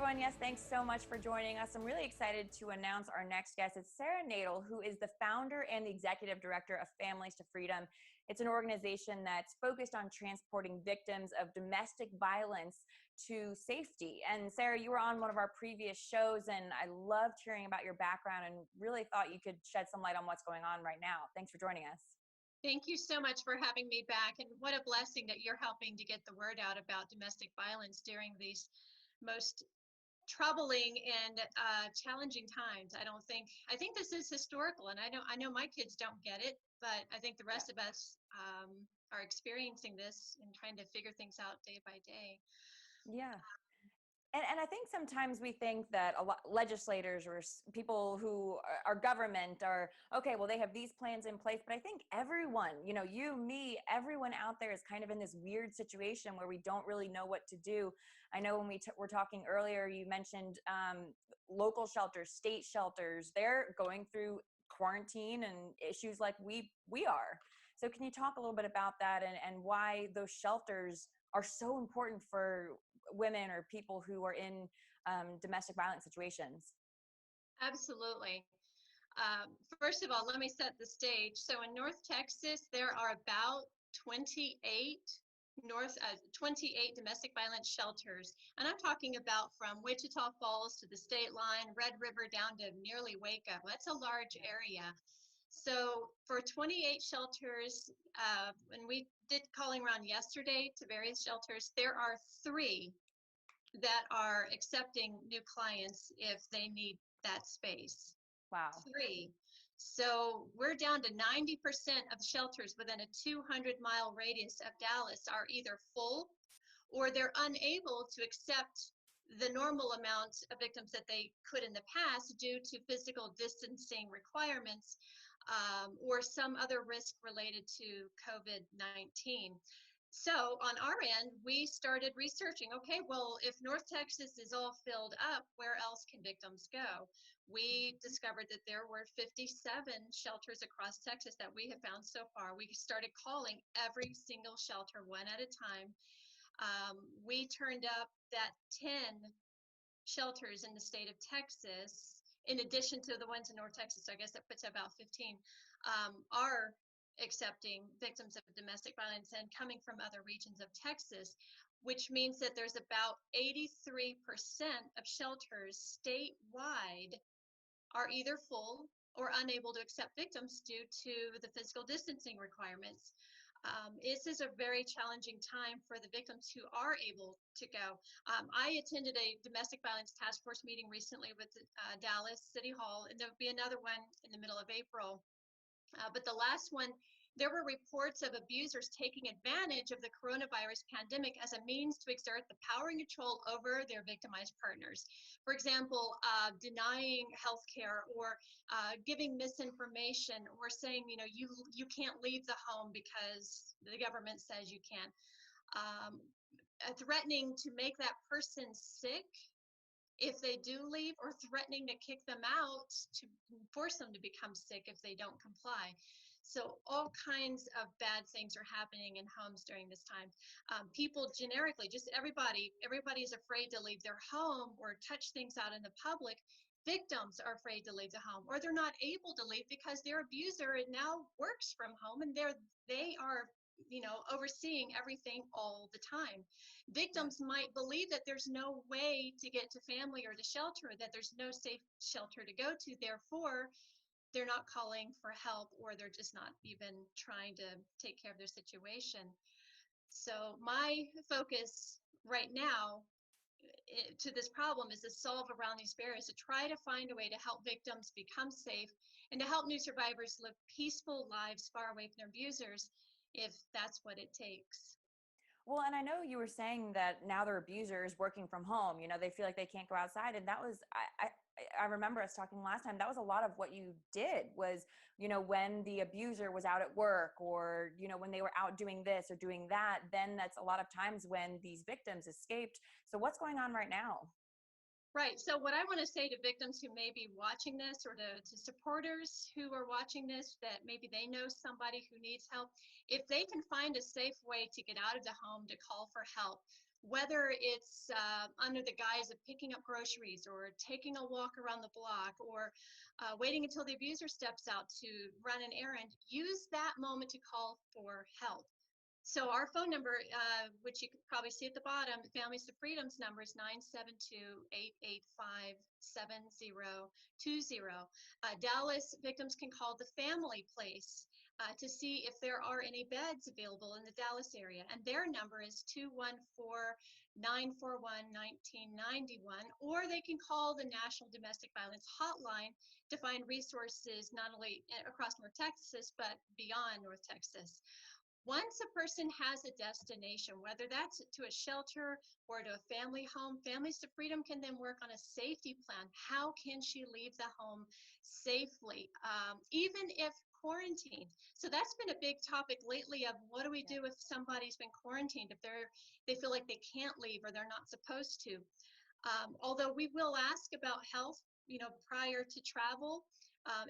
everyone. Yes, thanks so much for joining us. I'm really excited to announce our next guest. It's Nejdl, who is the founder and the executive director of Families to Freedom. It's an organization that's focused on transporting victims of domestic violence to safety. And Sarah, you were on one of our previous shows, and I loved hearing about your background and really thought you could shed some light on what's going on right now. Thanks for joining us. Thank you so much for having me back. And what a blessing that you're helping to get the word out about domestic violence during these most troubling and challenging times. I think this is historical, and I know my kids don't get it, but I think the rest of us are experiencing this and trying to figure things out day by day. Yeah. And I think sometimes we think that a lot legislators or people who are government are, okay, well, they have these plans in place. But I think everyone, you, me, everyone out there is kind of in this weird situation where we don't really know what to do. I know when we were talking earlier, you mentioned local shelters, state shelters, they're going through quarantine and issues like we are. So can you talk a little bit about that and why those shelters are so important for women or people who are in domestic violence situations? Absolutely. First of all, let me set the stage. So in North Texas, there are about 28 28 domestic violence shelters. And I'm talking about from Wichita Falls to the state line, Red River down to nearly Waco. That's a large area. So for 28 shelters, when we did calling around yesterday to various shelters, there are 3 that are accepting new clients if they need that space. Wow. 3. So we're down to 90% of shelters within a 200-mile radius of Dallas are either full or they're unable to accept the normal amount of victims that they could in the past due to physical distancing requirements or some other risk related to COVID-19. So on our end, we started researching, okay, well, if North Texas is all filled up, where else can victims go? We discovered that there were 57 shelters across Texas that we have found so far. We started calling every single shelter one at a time. We turned up that 10 shelters in the state of Texas, in addition to the ones in North Texas, so I guess that puts about 15, are accepting victims of domestic violence and coming from other regions of Texas, which means that there's about 83% of shelters statewide are either full or unable to accept victims due to the physical distancing requirements. This is a very challenging time for the victims who are able to go. I attended a domestic violence task force meeting recently with Dallas City Hall, and there'll be another one in the middle of April. But the last one, there were reports of abusers taking advantage of the coronavirus pandemic as a means to exert the power and control over their victimized partners. For example, denying health care or giving misinformation or saying, you can't leave the home because the government says you can. Threatening to make that person sick if they do leave, or threatening to kick them out to force them to become sick if they don't comply. So all kinds of bad things are happening in homes during this time. People generically, just everybody is afraid to leave their home or touch things out in the public. Victims are afraid to leave the home, or they're not able to leave because their abuser now works from home and they are overseeing everything all the time. Victims might believe that there's no way to get to family or to shelter, that there's no safe shelter to go to. Therefore, they're not calling for help, or they're just not even trying to take care of their situation. So my focus right now to this problem is to solve around these barriers, to try to find a way to help victims become safe and to help new survivors live peaceful lives far away from their abusers, if that's what it takes. Well, and I know you were saying that now their abusers working from home, they feel like they can't go outside. And that was, I remember us talking last time, that was a lot of what you did was, when the abuser was out at work or, when they were out doing this or doing that, then that's a lot of times when these victims escaped. So what's going on right now? Right. So what I want to say to victims who may be watching this, or to supporters who are watching this, that maybe they know somebody who needs help, if they can find a safe way to get out of the home, to call for help, whether it's under the guise of picking up groceries or taking a walk around the block or waiting until the abuser steps out to run an errand, use that moment to call for help. So our phone number, which you can probably see at the bottom, Families to Freedom's number is 972-885-7020. Dallas victims can call the Family Place to see if there are any beds available in the Dallas area. And their number is 214-941-1991, or they can call the National Domestic Violence Hotline to find resources not only across North Texas, but beyond North Texas. Once a person has a destination, whether that's to a shelter or to a family home, Families to Freedom can then work on a safety plan. How can she leave the home safely, even if quarantined? So that's been a big topic lately of what do we do if somebody's been quarantined, if they feel like they can't leave or they're not supposed to. Although we will ask about health, prior to travel,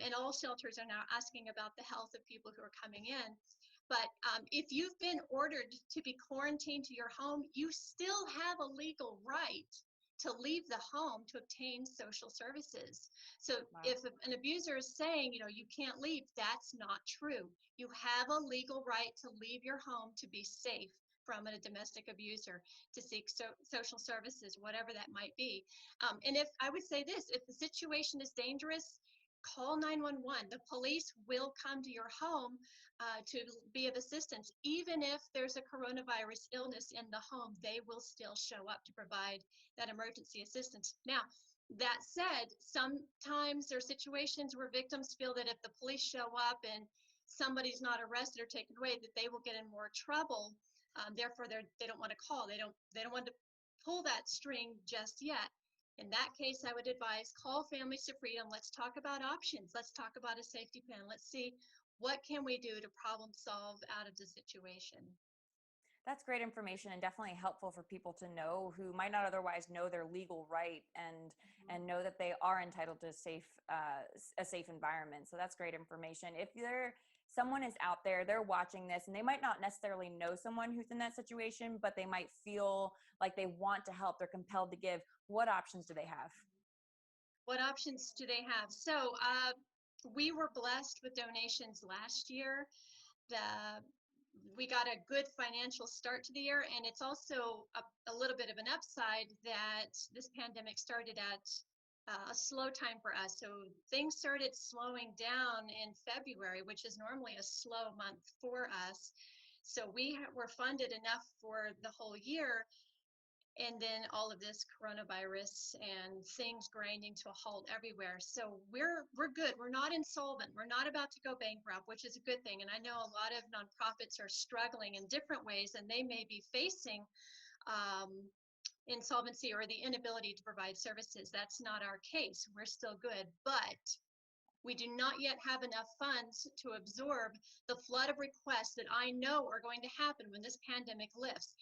and all shelters are now asking about the health of people who are coming in. But if you've been ordered to be quarantined to your home, you still have a legal right to leave the home to obtain social services. So Wow. if an abuser is saying, you can't leave, that's not true. You have a legal right to leave your home to be safe from a domestic abuser, to seek social services, whatever that might be. And if I would say this, if the situation is dangerous, call 911. The police will come to your home to be of assistance. Even if there's a coronavirus illness in the home, they will still show up to provide that emergency assistance. Now, that said, sometimes there are situations where victims feel that if the police show up and somebody's not arrested or taken away, that they will get in more trouble. Therefore, they don't want to call. They don't want to pull that string just yet. In that case, I would advise call Families to Freedom. Let's talk about options. Let's talk about a safety plan. Let's see what can we do to problem solve out of the situation. That's great information and definitely helpful for people to know who might not otherwise know their legal right and know that they are entitled to a safe environment. So that's great information. If someone is out there, they're watching this, and they might not necessarily know someone who's in that situation, but they might feel like they want to help, they're compelled to give, what options do they have? What options do they have? So we were blessed with donations last year. We got a good financial start to the year, and it's also a little bit of an upside that this pandemic started at a slow time for us. So things started slowing down in February, which is normally a slow month for us. So we were funded enough for the whole year, and then all of this coronavirus and things grinding to a halt everywhere. So we're good. We're not insolvent. We're not about to go bankrupt, which is a good thing. And I know a lot of nonprofits are struggling in different ways, and they may be facing insolvency or the inability to provide services. That's not our case. We're still good, but we do not yet have enough funds to absorb the flood of requests that I know are going to happen when this pandemic lifts.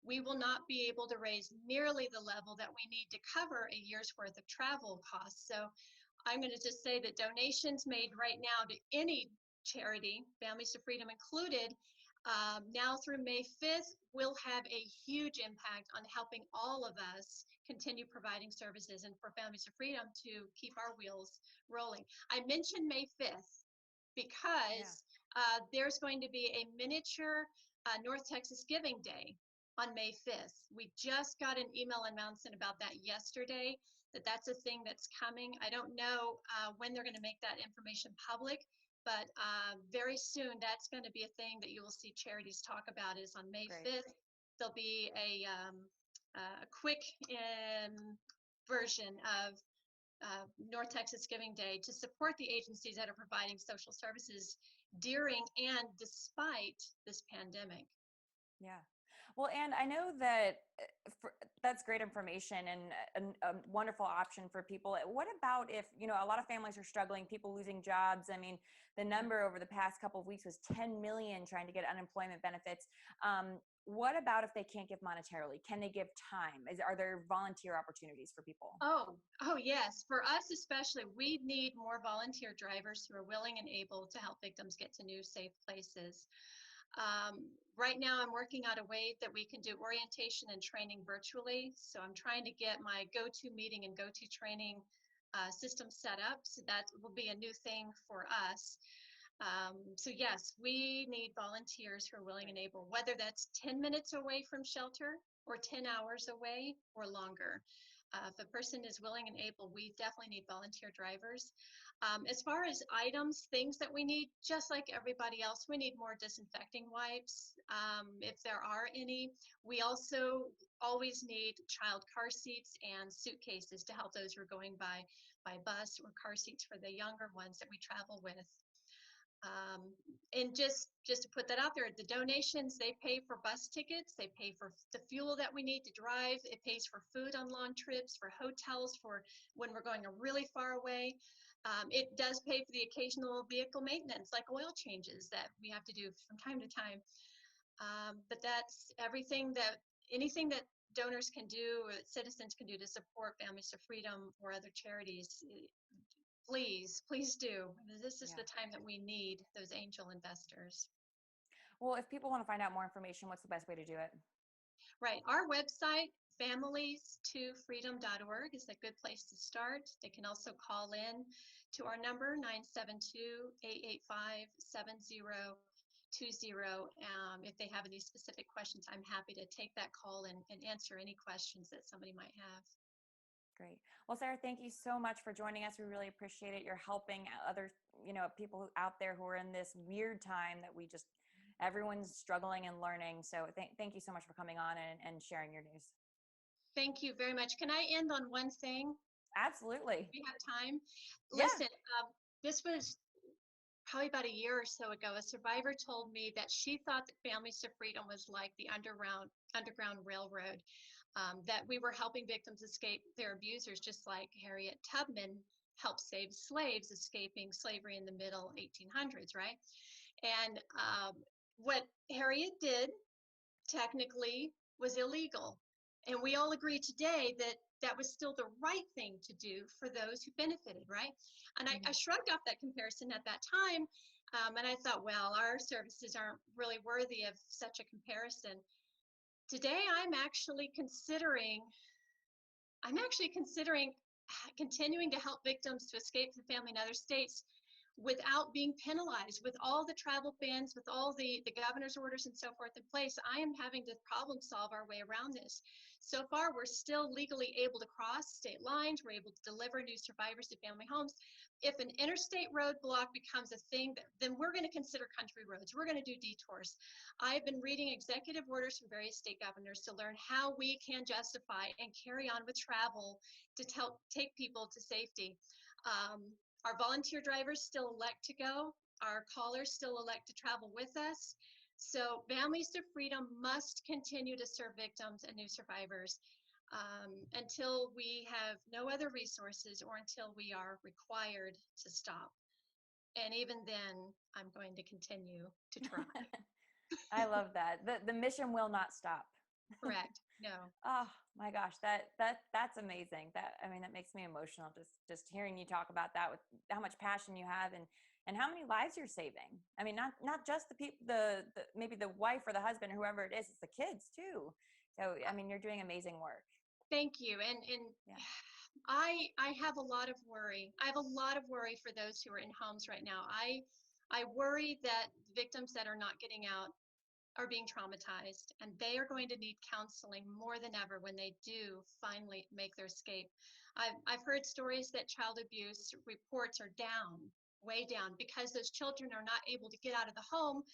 We will not be able to raise nearly the level that we need to cover a year's worth of travel costs. So I'm going to just say that donations made right now to any charity, Families to Freedom included, now through May 5th, will have a huge impact on helping all of us continue providing services and for Families to Freedom to keep our wheels rolling. I mentioned May 5th because there's going to be a miniature North Texas Giving Day on May 5th. We just got an email announcement about that yesterday, that's a thing that's coming. I don't know when they're going to make that information public, but very soon that's going to be a thing that you will see charities talk about is on May 5th. There'll be a quick version of North Texas Giving Day to support the agencies that are providing social services during and despite this pandemic. Yeah. Well, and I know that that's great information and a wonderful option for people. What about if, a lot of families are struggling, people losing jobs? I mean, the number over the past couple of weeks was 10 million trying to get unemployment benefits. What about if they can't give monetarily? Can they give time? Are there volunteer opportunities for people? Oh, yes. For us especially, we need more volunteer drivers who are willing and able to help victims get to new safe places. Right now, I'm working out a way that we can do orientation and training virtually. So I'm trying to get my GoToMeeting and GoToTraining system set up. So that will be a new thing for us. So yes, we need volunteers who are willing and able, whether that's 10 minutes away from shelter or 10 hours away or longer. If a person is willing and able, we definitely need volunteer drivers. As far as items, things that we need, just like everybody else, we need more disinfecting wipes, if there are any. We also always need child car seats and suitcases to help those who are going by bus, or car seats for the younger ones that we travel with. And just to put that out there, the donations, they pay for bus tickets, they pay for the fuel that we need to drive, it pays for food on long trips, for hotels, for when we're going a really far away. It does pay for the occasional vehicle maintenance, like oil changes that we have to do from time to time. But that's everything anything that donors can do, or that citizens can do to support Families for Freedom or other charities. Please, please do. This is Yeah. the time that we need those angel investors. Well, if people want to find out more information, what's the best way to do it? Right. Our website, families2freedom.org, is a good place to start. They can also call in to our number, 972-885-7020. If they have any specific questions, I'm happy to take that call and answer any questions that somebody might have. Great. Well, Sarah, thank you so much for joining us. We really appreciate it. You're helping other, people out there who are in this weird time that everyone's struggling and learning. So thank you so much for coming on and sharing your news. Thank you very much. Can I end on one thing? Absolutely. We have time. Yeah. Listen, this was probably about a year or so ago. A survivor told me that she thought that Families to Freedom was like the Underground Railroad, that we were helping victims escape their abusers, just like Harriet Tubman helped save slaves escaping slavery in the middle 1800s, right? And what Harriet did technically was illegal. And we all agree today that that was still the right thing to do for those who benefited, right? And I shrugged off that comparison at that time. And I thought, well, our services aren't really worthy of such a comparison. Today, I'm actually considering continuing to help victims to escape the family in other states without being penalized. With all the travel bans, with all the governor's orders and so forth in place, I am having to problem solve our way around this. So far, we're still legally able to cross state lines. We're able to deliver new survivors to family homes. If an interstate roadblock becomes a thing, then we're going to consider country roads. We're going to do detours. I've been reading executive orders from various state governors to learn how we can justify and carry on with travel to take people to safety. Our volunteer drivers still elect to go. Our callers still elect to travel with us. So Families to Freedom must continue to serve victims and new survivors until we have no other resources, or until we are required to stop. And even then, I'm going to continue to try. I love that. The mission will not stop. Correct. No. Oh my gosh, that's amazing. That makes me emotional just hearing you talk about that, with how much passion you have and how many lives you're saving. I mean, not just the people, the maybe the wife or the husband, whoever it is, it's the kids too. So I mean, you're doing amazing work. Thank you. And Yeah. I have a lot of worry. I have a lot of worry for those who are in homes right now. I worry that victims that are not getting out are being traumatized, and they are going to need counseling more than ever when they do finally make their escape. I've heard stories that child abuse reports are down, way down, because those children are not able to get out of the home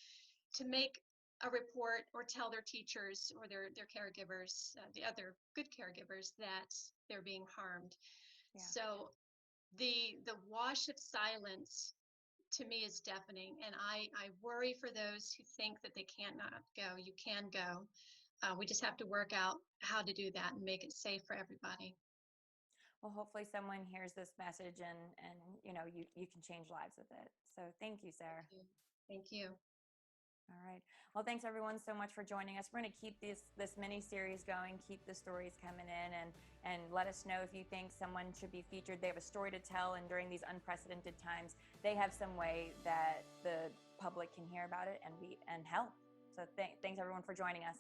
to make a report or tell their teachers or their caregivers, the other good caregivers, that they're being harmed. Yeah. So the wash of silence to me is deafening, and I worry for those who think that they cannot go. You can go. We just have to work out how to do that and make it safe for everybody. Well, hopefully someone hears this message and you can change lives with it. So thank you, Sarah. Thank you. All right. Well, thanks everyone so much for joining us. We're going to keep this mini series going, keep the stories coming in, and let us know if you think someone should be featured. They have a story to tell, and during these unprecedented times, they have some way that the public can hear about it and help. So thanks everyone for joining us.